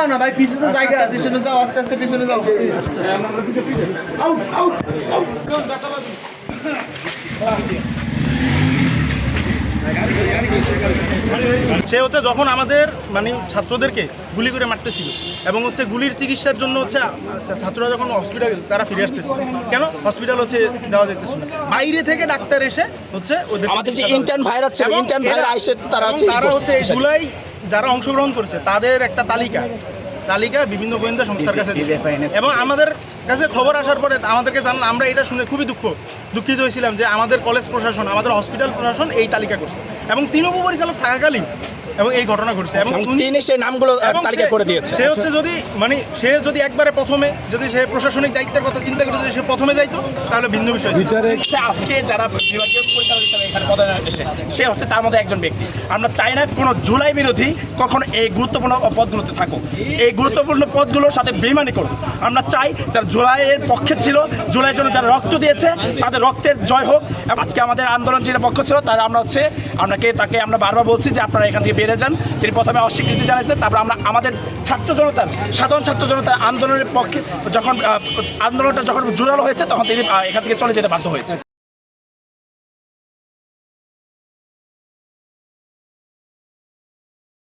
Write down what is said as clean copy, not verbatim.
যাও না ভাই, পিছনে তো জায়গা আছে। পিছনে যাও, আস্তে আস্তে পিছনে যাও। সে হচ্ছে যখন আমাদের মানে ছাত্রদেরকে গুলি করে মারতেছিল এবং হচ্ছে গুলির চিকিৎসার জন্য হচ্ছে ছাত্ররা যখন হসপিটাল তারা ফিরে আসতেছে, কেন হসপিটাল হচ্ছে দেওয়া যাইতেছে না, বাইরে থেকে ডাক্তার এসে হচ্ছে ওদের আমাদের যে ইন্টার্ন ভাইরা ছিল, এবং ইন্টার্ন ভাইরা আইসে তারা হচ্ছে এই জুলাই যারা অংশগ্রহণ করেছে তাদের একটা তালিকা বিভিন্ন গোয়েন্দা সংস্থার কাছে দিয়েছে। এবং আমাদের কাছে খবর আসার পরে আমাদেরকে জানান, আমরা এটা শুনে খুবই দুঃখিত হয়েছিলাম যে আমাদের কলেজ প্রশাসন, আমাদের হসপিটাল প্রশাসন এই তালিকা করছে এবং তিন উপপরিচালক থাকাকালীন এবং এই ঘটনা ঘটছে এবং তিনি সেই নামগুলো তালিকা করে দিয়েছে। সে হচ্ছে যদি মানে সে যদি একবারে প্রথমে যদি সে প্রশাসনিক দায়িত্বের কথা চিন্তা করে যদি সে প্রথমে যাইতো তাহলে ভিন্ন বিষয় ছিল। আজকে যারা বিভাগীয় পরিচালক হিসেবে এখানে পদোন্নতি এসেছে, সে হচ্ছে তার মধ্যে একজন ব্যক্তি। আমরা চাই না কোনো জুলাই বিরোধী কখনো এই গুরুত্বপূর্ণ পদগুলোতে থাকুক, এই গুরুত্বপূর্ণ পদগুলোর সাথে বেইমানি করুক। আমরা চাই যারা জুলাইয়ের পক্ষে ছিল, জুলাইয়ের জন্য যারা রক্ত দিয়েছে তাদের রক্তের জয় হোক। আজকে আমাদের আন্দোলন যেটা পক্ষ ছিল তারা তাকে আমরা বারবার বলছি যে আপনারা এখান থেকে বেরিয়ে যান। তিনি প্রথমে অস্বীকৃতি জানিয়েছেন, তারপর আমরা আমাদের সাধারণ ছাত্র জনতার আন্দোলনের পক্ষে যখন আন্দোলনটা যখন জোরালো হয়েছে তখন তিনি এখান থেকে চলে যেতে বাধ্য হয়েছে।